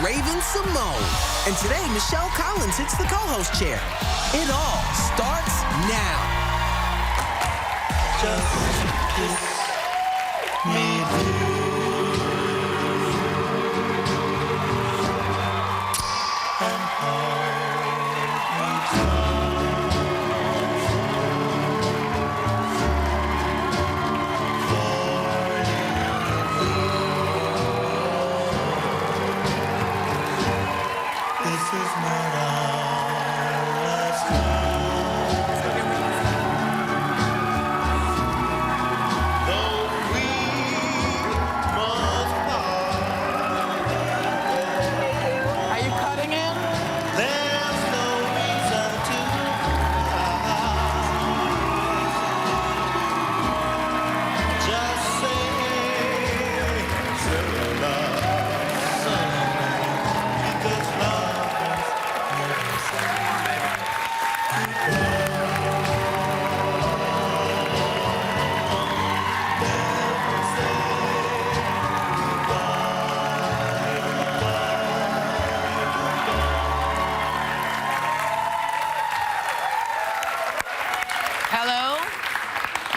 Raven Simone. And today, Michelle Collins hits the co-host chair. It all starts now. Just kiss me, dear. And this is not our last though we must part. Are you cutting in? There's no reason to cry. Just say love, because love Hello.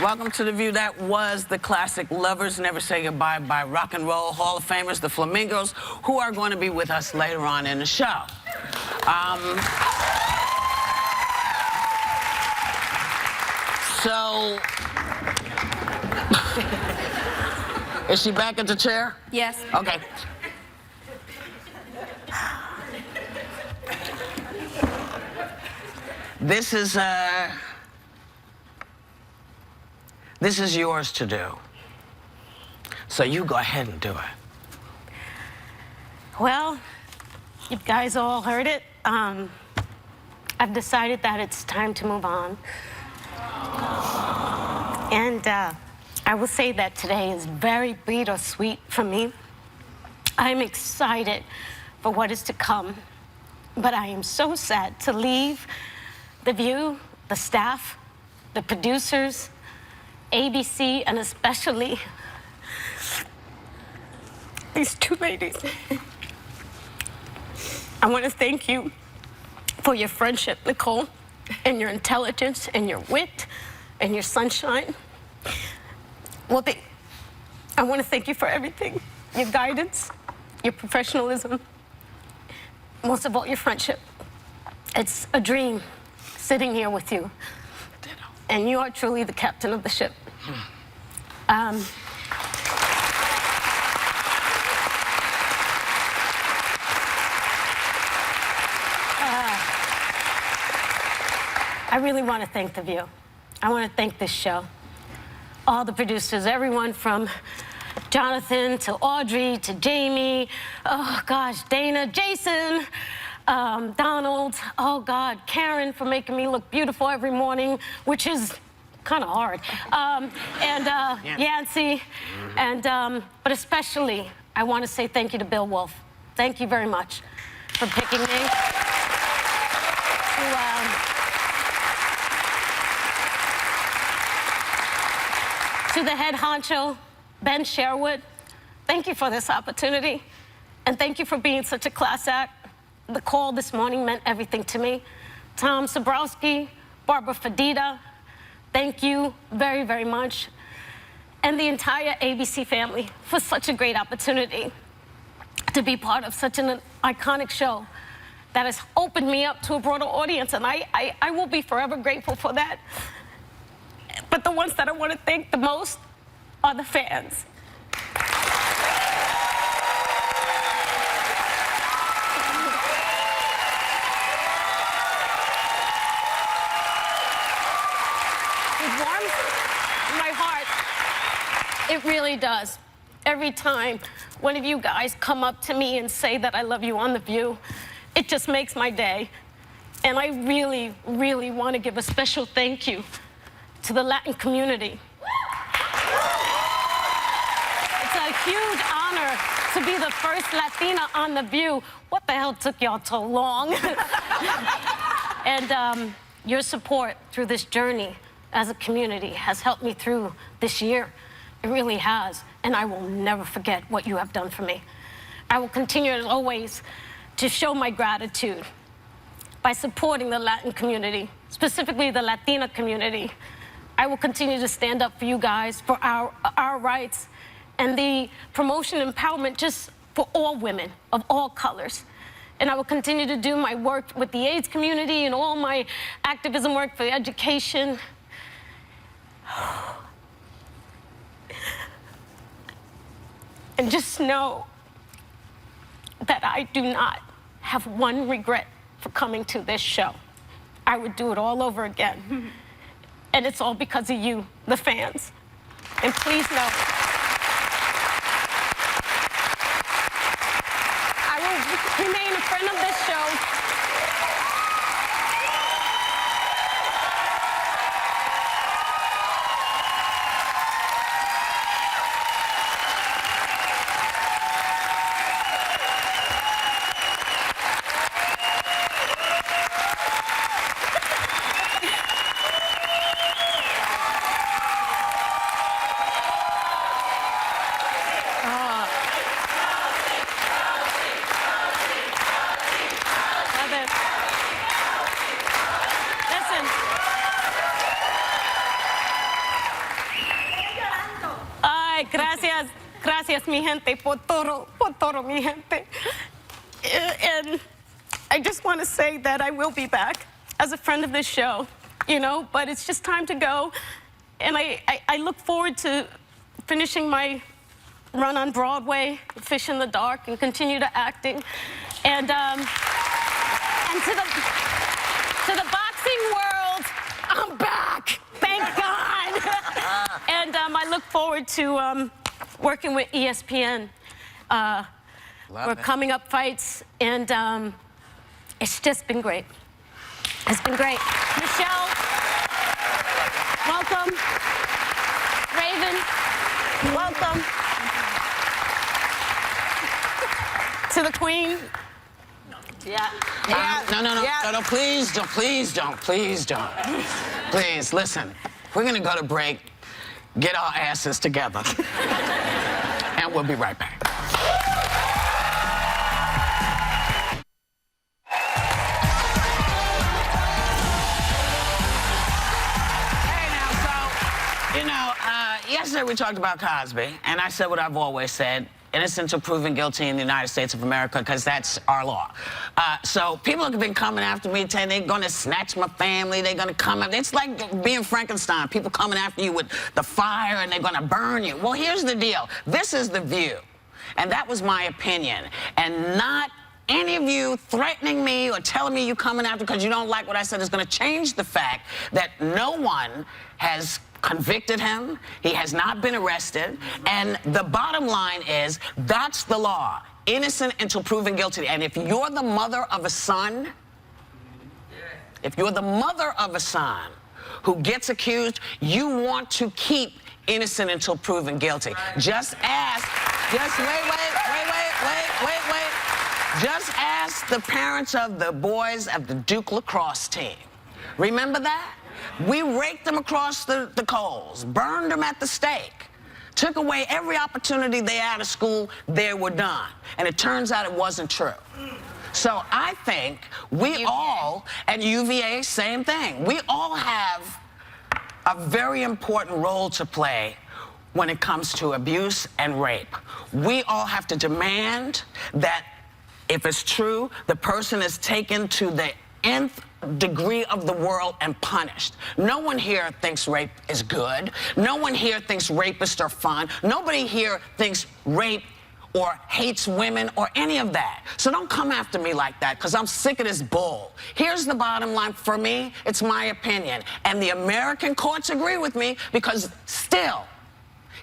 Welcome to The View. That was the classic Lovers Never Say Goodbye by Rock and Roll Hall of Famers, the Flamingos, who are going to be with us later on in the show. So, is she back at the chair? Yes. Okay. This is yours to do. So you go ahead and do it. Well, you guys all heard it. I've decided that it's time to move on. And I will say that today is very bittersweet for me. I'm excited for what is to come, but I am so sad to leave The View, the staff, the producers, ABC, and especially these two ladies. I want to thank you for your friendship, Nicole, and your intelligence, and your wit, and your sunshine. Well, I want to thank you for everything. Your guidance, your professionalism, most of all, your friendship. It's a dream sitting here with you. And you are truly the captain of the ship. I really want to thank The View. I want to thank this show. All the producers, everyone from Jonathan to Audrey to Jamie, oh gosh, Dana, Jason, Donald, oh God, Karen for making me look beautiful every morning, which is kind of hard, and Yancy, and but especially I want to say thank you to Bill Wolf. Thank you very much for picking me. To the head honcho, Ben Sherwood, thank you for this opportunity, and thank you for being such a class act. The call this morning meant everything to me. Tom Sobrowski, Barbara Fadida, thank you very, very much. And the entire ABC family for such a great opportunity to be part of such an iconic show that has opened me up to a broader audience, and I will be forever grateful for that. But the ones that I want to thank the most are the fans. It warms my heart. It really does. Every time one of you guys come up to me and say that I love you on The View, it just makes my day. And I really, really want to give a special thank you to the Latin community. It's a huge honor to be the first Latina on The View. What the hell took y'all so long? And your support through this journey as a community has helped me through this year. It really has. And I will never forget what you have done for me. I will continue, as always, to show my gratitude by supporting the Latin community, specifically the Latina community. I will continue to stand up for you guys, for our rights, and the promotion and empowerment just for all women of all colors. And I will continue to do my work with the AIDS community and all my activism work for education. And just know that I do not have one regret for coming to this show. I would do it all over again. And it's all because of you, the fans. And please know, I will remain a friend of this show. Gracias, mi gente, por todo, mi gente. And I just want to say that I will be back as a friend of this show, you know, but it's just time to go. And I look forward to finishing my run on Broadway, Fish in the Dark, and continue to acting. And to the boxing world, I'm back, thank God. And I look forward to working with ESPN. We're coming up fights, and it's just been great. It's been great. Michelle, welcome. Raven, welcome. To the Queen. Yeah. No, please don't. Please, listen. We're gonna go to break, get our asses together, and we'll be right back. Hey, now, so, yesterday we talked about Cosby, and I said what I've always said: innocent until proven guilty in the United States of America, because that's our law. So people have been coming after me, saying they're going to snatch my family, they're going to come after. It's like being Frankenstein, people coming after you with the fire, and they're going to burn you. Well, here's the deal. This is The View, and that was my opinion, and not any of you threatening me or telling me you're coming after because you don't like what I said is going to change the fact that no one has convicted him. He has not been arrested. And the bottom line is, that's the law. Innocent until proven guilty. And if you're the mother of a son, who gets accused, you want to keep innocent until proven guilty. Just ask, just ask the parents of the boys of the Duke lacrosse team. Remember that? We raked them across the coals, burned them at the stake, took away every opportunity they had of school, they were done. And it turns out it wasn't true. So I think we all, and UVA, same thing, we all have a very important role to play when it comes to abuse and rape. We all have to demand that if it's true, the person is taken to the nth degree of the world and punished. No one here thinks rape is good. No one here thinks rapists are fun. Nobody here thinks rape or hates women or any of that. So don't come after me like that, because I'm sick of this bull. Here's the bottom line. For me, it's my opinion. And the American courts agree with me, because still,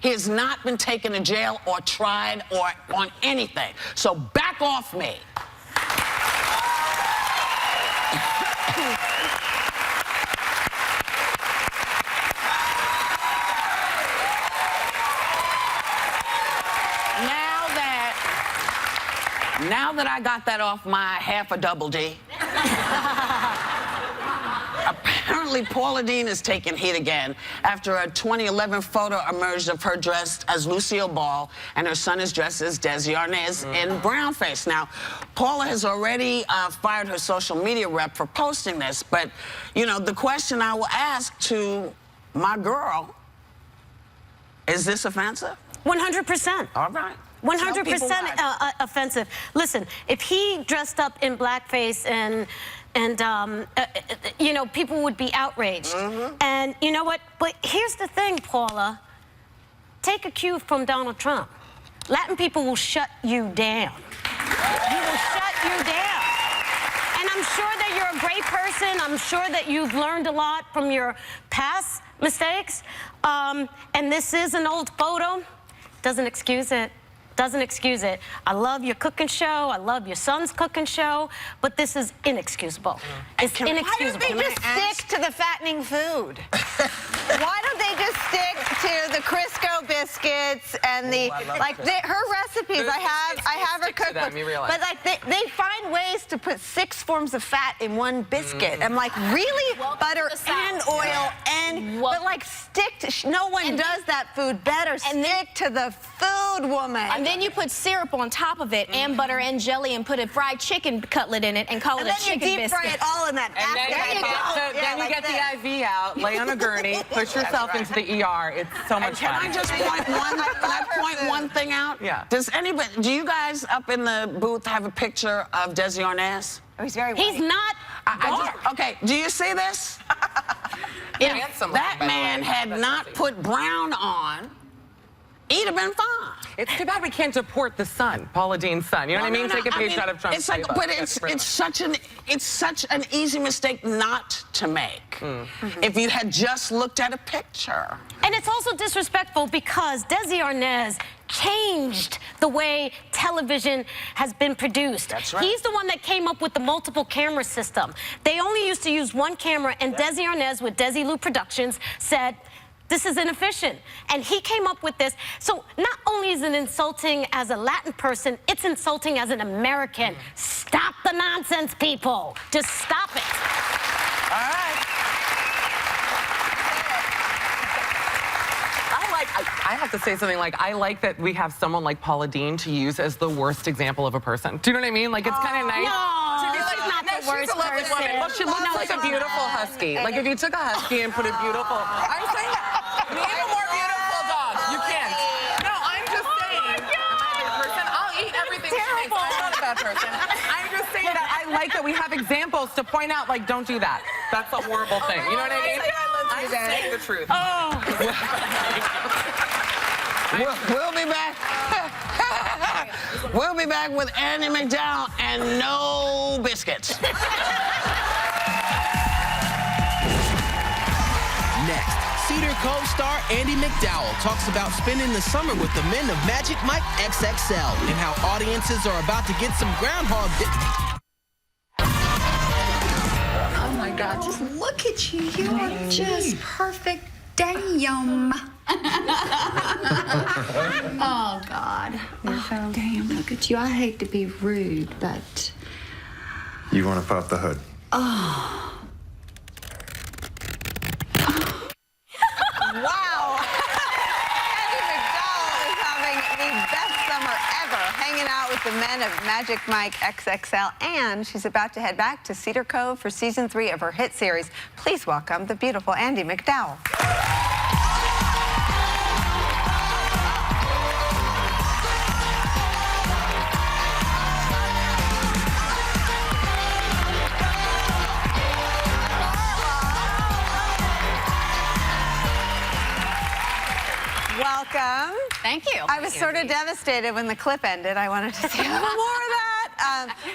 he has not been taken to jail or tried or on anything. So back off me. Now that I got that off my half a double D, Apparently, Paula Deen is taking heat again after a 2011 photo emerged of her dressed as Lucille Ball and her son is dressed as Desi Arnaz in brownface. Now, Paula has already fired her social media rep for posting this, but, you know, the question I will ask to my girl, is this offensive? 100%. All right. 100% offensive. Listen, if he dressed up in blackface and you know, people would be outraged. And you know what? But here's the thing, Paula. Take a cue from Donald Trump. Latin people will shut you down. You will shut you down. And I'm sure that you're a great person. I'm sure that you've learned a lot from your past mistakes. And this is an old photo. Doesn't excuse it. Doesn't excuse it. I love your cooking show. I love your son's cooking show. But this is inexcusable. It's inexcusable. Why don't they just stick to the fattening food? Why don't they just stick to the Crisco biscuits and the her recipes? I have her cookbook. But like they find ways to put 6 forms of fat in one biscuit. I'm like, really? Butter and oil and but like stick to no one does that food better. Stick to the food, woman. And then you put syrup on top of it and butter and jelly and put a fried chicken cutlet in it and call it a chicken biscuit. And then you deep fry it all in that. Then you get the IV out, lay on a gurney, push yourself into the ER. It's so much fun. Can I just point one thing out? Yeah. Does anybody, do you guys up in the booth have a picture of Desi Arnaz? Oh, he's very white. He's not Okay, do you see this? If that man had not put brown on, he'd have been fine. It's too bad we can't deport the son, Paula Deen's son. You know what I mean? Take a page out of Trump's playbook. But it's such an easy mistake not to make. If you had just looked at a picture. And it's also disrespectful because Desi Arnaz changed the way television has been produced. That's right. He's the one that came up with the multiple camera system. They only used to use one camera, and Desi Arnaz with Desilu Productions said, this is inefficient. And he came up with this. So not only is it insulting as a Latin person, it's insulting as an American. Stop the nonsense, people. Just stop it. All right. I have to say something like, I like that we have someone like Paula Deen to use as the worst example of a person. Do you know what I mean? Like, it's kind of nice. No, to be she's not the worst she's a lovely person. woman. Well, she looks like a beautiful husky. Like, if you took a husky and put a beautiful... I'm saying that. Name a more beautiful dog. You can't. No, I'm just saying. I'm not a good person. I'll eat everything she makes. I'm not a bad person. I'm just saying that I like that we have examples to point out, like, don't do that. That's a horrible thing. You know what I mean? I'm saying the truth. We'll be back. We'll be back with Andy McDowell and no biscuits. Next, Cedar Cove star Andy McDowell talks about spending the summer with the men of Magic Mike XXL and how audiences are about to get some Groundhog Day. Oh my God, just look at you. You are just perfect. Damn. Oh God. Oh, damn, look at you. I hate to be rude, but. You want to pop the hood? Oh. Wow. Andy McDowell is having the best summer ever, hanging out with the men of Magic Mike XXL, and she's about to head back to Cedar Cove for season 3 of her hit series. Please welcome the beautiful Andy McDowell. Welcome. Thank you. I was sort of devastated when the clip ended. I wanted to see a little more of that.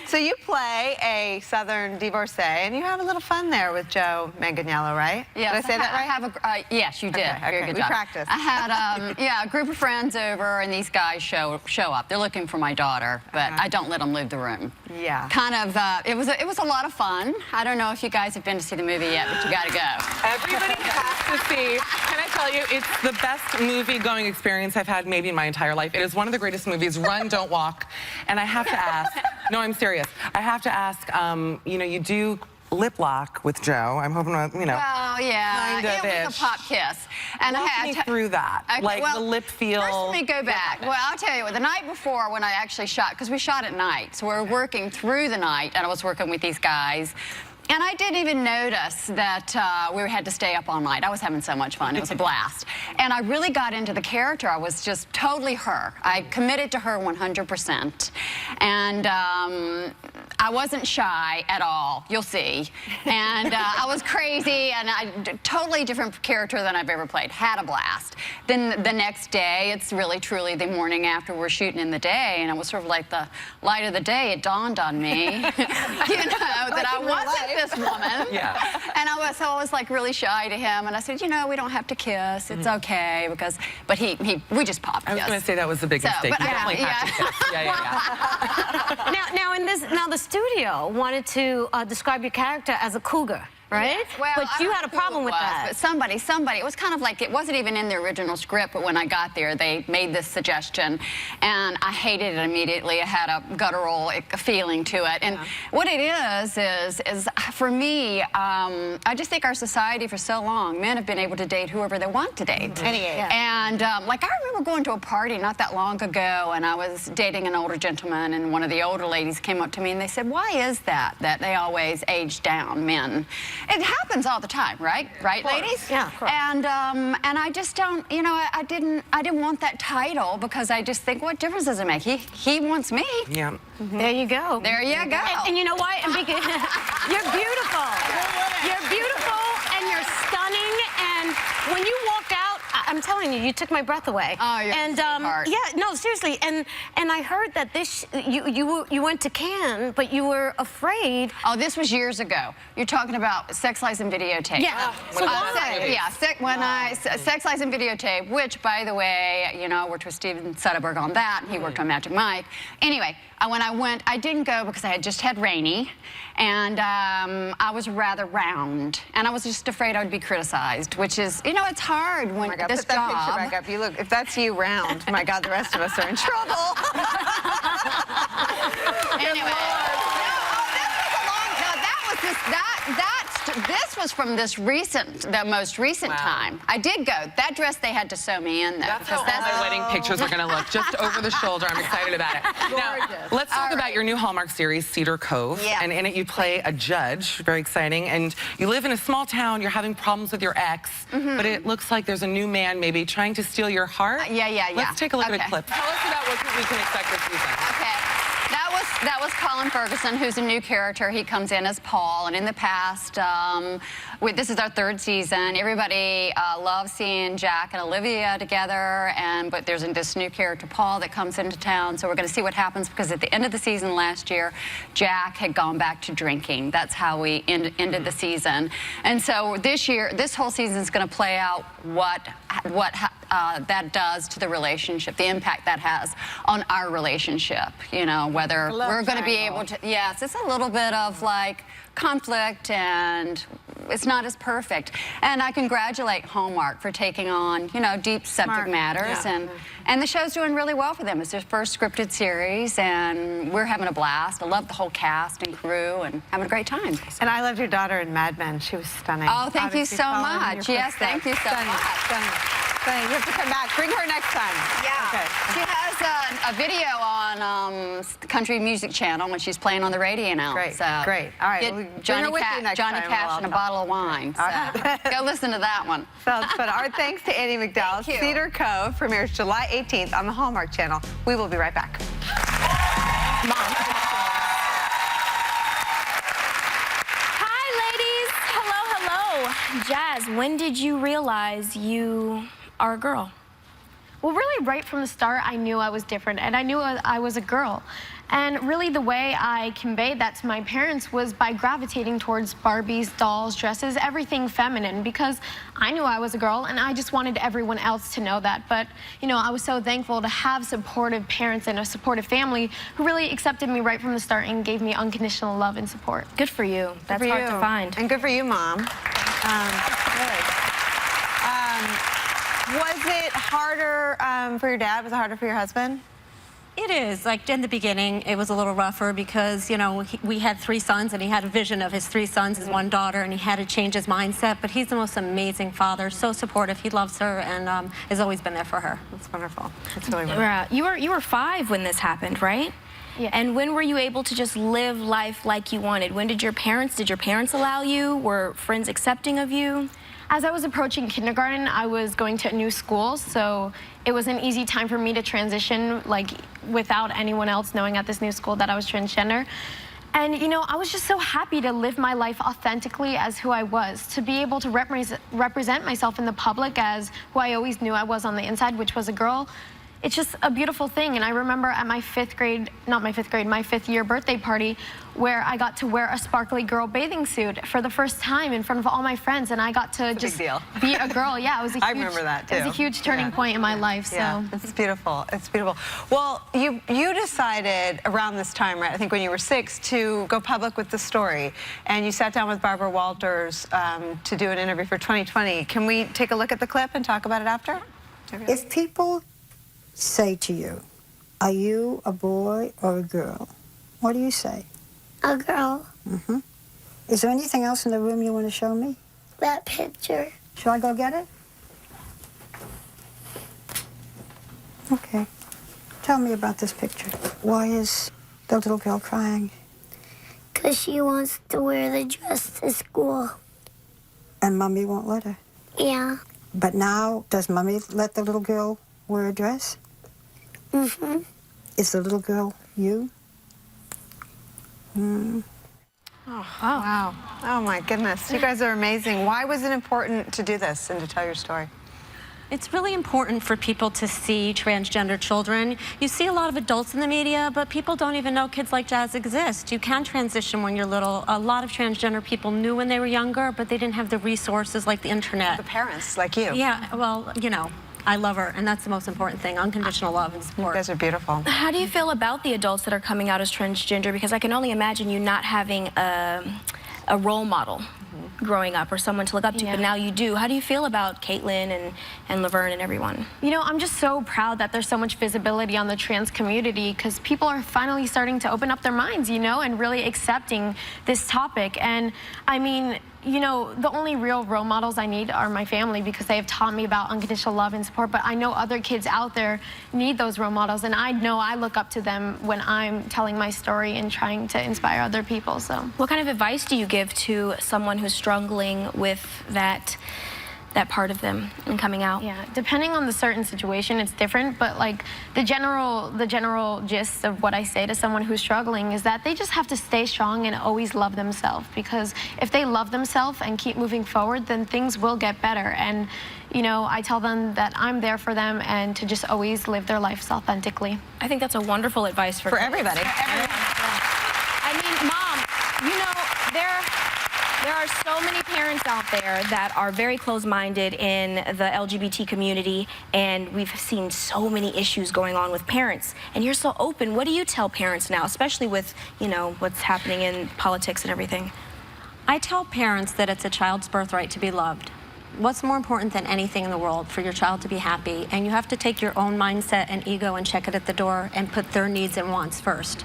So you play a Southern divorcee, and you have a little fun there with Joe Manganiello, right? Yes, Did I say that right? I have yes, you did. Okay, Very good we job. practiced. I had a group of friends over, and these guys show up. They're looking for my daughter, but I don't let them leave the room. Yeah. Kind of. It was a lot of fun. I don't know if you guys have been to see the movie yet, but you got to go. Everybody has to see. Can I tell you, it's the best movie-going experience I've had maybe in my entire life. It is one of the greatest movies. Run, don't walk. And I have to ask. No, I'm serious. I have to ask. You know, you do lip lock with Joe. I'm hoping, you know. Well, yeah, kind of it was a pop kiss. And Walk me through that, Okay, like well, the lip feel. First, let me go back. Well, I'll tell you, the night before when I actually shot, because we shot at night, so we were working through the night, and I was working with these guys. And I didn't even notice that we had to stay up all night. I was having so much fun. It was a blast. And I really got into the character. I was just totally her. I committed to her 100%. And I wasn't shy at all. You'll see. And I was crazy, and totally different character than I've ever played. Had a blast. Then the next day, it's really, truly the morning after we're shooting in the day, and it was sort of like the light of the day. It dawned on me, you know, that I wasn't this woman. Yeah. And I was like really shy to him, and I said, you know, we don't have to kiss. It's okay, because, but we just popped. I was going to say that was a big mistake. You definitely have to kiss. Yeah. Now the studio wanted to describe your character as a cougar, right? Yes. Well, but you had a problem with that. But somebody, it was kind of like, it wasn't even in the original script, but when I got there, they made this suggestion, and I hated it immediately. I had a guttural feeling to it. And what it is for me, I just think our society for so long, men have been able to date whoever they want to date. And like, I remember going to a party not that long ago, and I was dating an older gentleman, and one of the older ladies came up to me and they said, why is that they always age down, men? It happens all the time, right? Right, ladies? Yeah, of course. And I just don't, you know, I didn't want that title, because I just think, what difference does it make? He wants me. Yeah. There you go. There you go. And you know what? You're beautiful. You're beautiful, and you're stunning. And when you walk out, I'm telling you, you took my breath away. Oh, you're a sweetheart. Yeah, no, seriously. And I heard that you went to Cannes, but you were afraid. Oh, this was years ago. You're talking about Sex, Lies, and Videotape. Yeah. So why? Sex, Lies, and Videotape, which, by the way, you know, I worked with Steven Soderbergh on that, and he worked on Magic Mike. Anyway, when I went, I didn't go because I had just had Rainey, and I was rather round, and I was just afraid I would be criticized, which is, you know, it's hard when this put that job. picture back up. You look, if that's you round, my God, the rest of us are in trouble. Anyway, this was from this the most recent time. I did go. That dress they had to sew me in, though. That's how all my wedding pictures are going to look, just over the shoulder. I'm excited about it. Now, let's talk about your new Hallmark series, Cedar Cove. Yeah. And in it, you play a judge, very exciting. And you live in a small town. You're having problems with your ex. But it looks like there's a new man maybe trying to steal your heart. Yeah. Let's take a look at a clip. Tell us about what we can expect this season. Okay. That was Colin Ferguson, who's a new character. He comes in as Paul, and in the past, this is our third season. Everybody loves seeing Jack and Olivia together, but there's this new character, Paul, that comes into town. So we're going to see what happens, because at the end of the season last year, Jack had gone back to drinking. That's how we ended the season. And so this whole season is going to play out what that does to the relationship, the impact that has on our relationship, you know, whether we're going to be able to, yes, it's a little bit of like conflict, and it's not as perfect. And I congratulate Hallmark for taking on, you know, deep subject matters, and the show's doing really well for them. It's their first scripted series, and we're having a blast. I love the whole cast and crew, and having a great time. And I loved your daughter in Mad Men. She was stunning. Oh, thank you so much. Yes, thank you so much. Stunning. You have to come back. Bring her next time. Yeah. Okay. She has a video on Country Music Channel when she's playing on the radio now. Great. So Great. All right. Get Well, Johnny Cash and a bottle of wine. So go listen to that one. Sounds fun. Our thanks to Andy McDowell. Thank you. Cedar Cove premieres July 18th on the Hallmark Channel. We will be right back. Hi, ladies. Hello. Jazz, when did you realize you are a girl? Well, really, right from the start, I knew I was different, and I knew I was a girl. And really, the way I conveyed that to my parents was by gravitating towards Barbies, dolls, dresses, everything feminine, because I knew I was a girl, and I just wanted everyone else to know that. But, you know, I was so thankful to have supportive parents and a supportive family who really accepted me right from the start and gave me unconditional love and support. Good for you. That's hard to find. And good for you, Mom. Was it harder for your dad? Was it harder for your husband? It is. Like, in the beginning, it was a little rougher because, you know, we had 3 sons, and he had a vision of his 3 sons as 1 daughter, and he had to change his mindset. But he's the most amazing father, so supportive. He loves her and has always been there for her. It's wonderful. It's really wonderful. You were 5 when this happened, right? Yeah. And when were you able to just live life like you wanted? When did your parents allow you? Were friends accepting of you? As I was approaching kindergarten, I was going to a new school, so it was an easy time for me to transition, like, without anyone else knowing at this new school that I was transgender. And, you know, I was just so happy to live my life authentically as who I was, to be able to represent myself in the public as who I always knew I was on the inside, which was a girl. It's just a beautiful thing. And I remember at my 5th grade, not my 5th grade, my 5th year birthday party, where I got to wear a sparkly girl bathing suit for the first time in front of all my friends, and I got to just be a girl. Yeah, it was a huge, I remember that too. It was a huge turning point in my life. So yeah, it's beautiful. It's beautiful. Well, you decided around this time, right? I think when you were 6, to go public with the story, and you sat down with Barbara Walters to do an interview for 2020. Can we take a look at the clip and talk about it after? If people say to you, are you a boy or a girl? What do you say? A girl. Mm-hmm. Is there anything else in the room you want to show me? That picture. Shall I go get it? Okay. Tell me about this picture. Why is the little girl crying? Because she wants to wear the dress to school. And Mommy won't let her? Yeah. But now, does Mommy let the little girl wear a dress? Mm-hmm. Is the little girl you? Oh, wow. Oh, my goodness. You guys are amazing. Why was it important to do this and to tell your story? It's really important for people to see transgender children. You see a lot of adults in the media, but people don't even know kids like Jazz exist. You can transition when you're little. A lot of transgender people knew when they were younger, but they didn't have the resources like the internet. The parents, like you. Yeah, well, you know, I love her, and that's the most important thing, unconditional love and support. You guys are beautiful. How do you feel about the adults that are coming out as transgender? Because I can only imagine you not having a role model growing up or someone to look up to, but now you do. How do you feel about Caitlin and Laverne and everyone? You know, I'm just so proud that there's so much visibility on the trans community, because people are finally starting to open up their minds, you know, and really accepting this topic. And I mean, you know, the only real role models I need are my family, because they have taught me about unconditional love and support, but I know other kids out there need those role models, and I know I look up to them when I'm telling my story and trying to inspire other people. So what kind of advice do you give to someone who's struggling with that part of them and coming out? Yeah, depending on the certain situation, it's different, but like the general gist of what I say to someone who's struggling is that they just have to stay strong and always love themselves, because if they love themselves and keep moving forward, then things will get better. And you know, I tell them that I'm there for them and to just always live their lives authentically. I think that's a wonderful advice for everybody. I mean, Mom, you know, there are so many parents out there that are very closed-minded in the LGBT community, and we've seen so many issues going on with parents. And you're so open. What do you tell parents now, especially with, you know, what's happening in politics and everything? I tell parents that it's a child's birthright to be loved. What's more important than anything in the world? For your child to be happy. And you have to take your own mindset and ego and check it at the door and put their needs and wants first.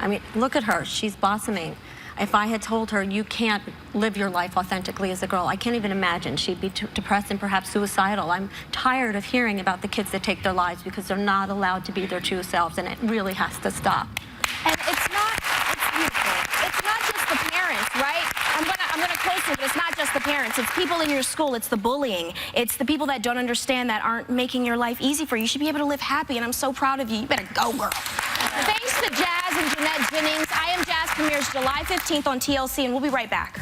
I mean, look at her. She's blossoming. If I had told her you can't live your life authentically as a girl, I can't even imagine. She'd be depressed and perhaps suicidal. I'm tired of hearing about the kids that take their lives because they're not allowed to be their true selves, and it really has to stop. And it's beautiful. It's not just the parents, right? I'm gonna close it, but it's not just the parents. It's people in your school. It's the bullying. It's the people that don't understand, that aren't making your life easy for you. You should be able to live happy, and I'm so proud of you. You better go, girl. Thanks to Jazz and Jeanette Jennings. I Am Jazz premieres July 15th on TLC, and we'll be right back.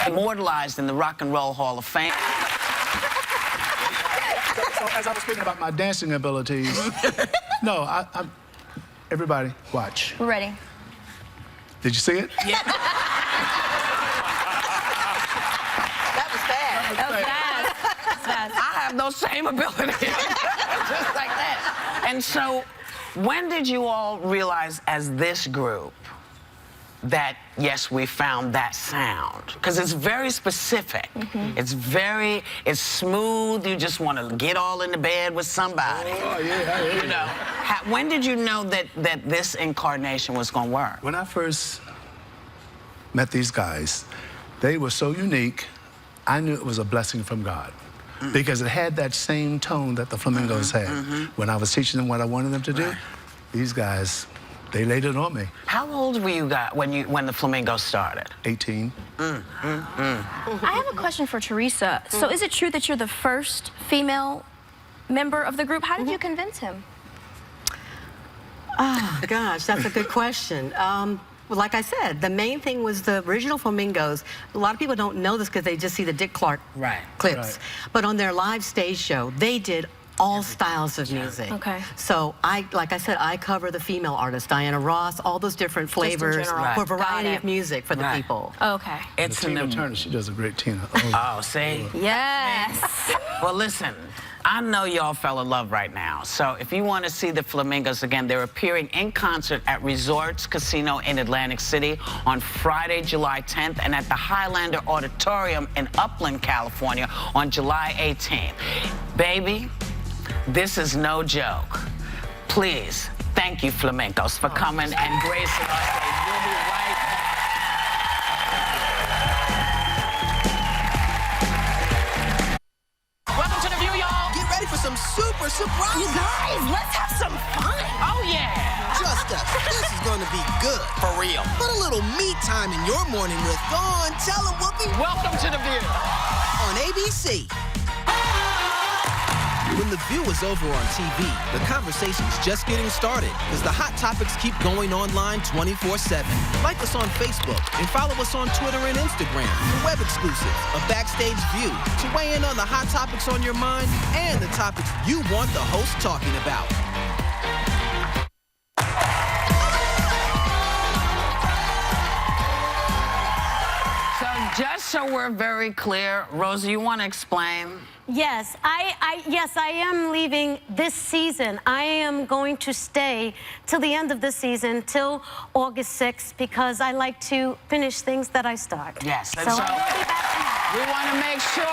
Immortalized in the Rock and Roll Hall of Fame. So as I was speaking about my dancing abilities, no, I'm everybody, watch. We're ready. Did you see it? Yeah. That was fast. That was fast. I have those same abilities. Just like that. And so, when did you all realize as this group that, yes, we found that sound? Because it's very specific. It's smooth. You just want to get all in the bed with somebody. Oh, yeah. You know, when did you know that this incarnation was going to work? When I first met these guys, they were so unique, I knew it was a blessing from God. Because it had that same tone that the Flamingos had. When I was teaching them what I wanted them to do, these guys, they laid it on me. How old were you when the Flamingos started? 18. I have a question for Teresa. So is it true that you're the first female member of the group? How did you convince him? Oh, gosh, that's a good question. Well, like I said, the main thing was the original Flamingos. A lot of people don't know this because they just see the Dick Clark clips. But on their live stage show, they did all styles of music. Okay. So like I said, I cover the female artists, Diana Ross, all those different flavors for a variety of music for the people. Okay. It's Tina Turner, she does a great Tina. Oh, see? Yes. Well, listen, I know y'all fell in love right now. So if you want to see the Flamingos again, they're appearing in concert at Resorts Casino in Atlantic City on Friday, July 10th, and at the Highlander Auditorium in Upland, California on July 18th. Baby, this is no joke. Please, thank you, Flamencos, for coming and gracing our stage. We'll be right back. Welcome to The View, y'all. Get ready for some super surprises. You guys, let's have some fun. Oh, yeah. Just us. This is going to be good. For real. Put a little me time in your morning with Dawn. Tell them what we... Welcome to The View. On ABC. When The View is over on TV, the conversation's just getting started because the hot topics keep going online 24/7. Like us on Facebook and follow us on Twitter and Instagram for web exclusives, a backstage view to weigh in on the hot topics on your mind and the topics you want the host talking about. So just so we're very clear, Rosa, you want to explain? Yes, I am leaving this season. I am going to stay till the end of the season, till August 6th, because I like to finish things that I start. Yes, so and so I will be back. we want to make sure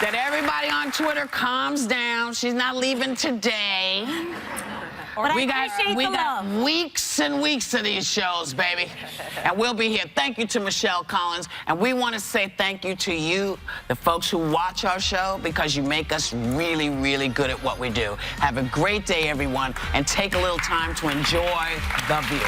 that everybody on Twitter calms down. She's not leaving today. But we I appreciate the got love. weeks and weeks of these shows, baby. And we'll be here. Thank you to Michelle Collins. And we want to say thank you to you, the folks who watch our show, because you make us really, really good at what we do. Have a great day, everyone, and take a little time to enjoy The View.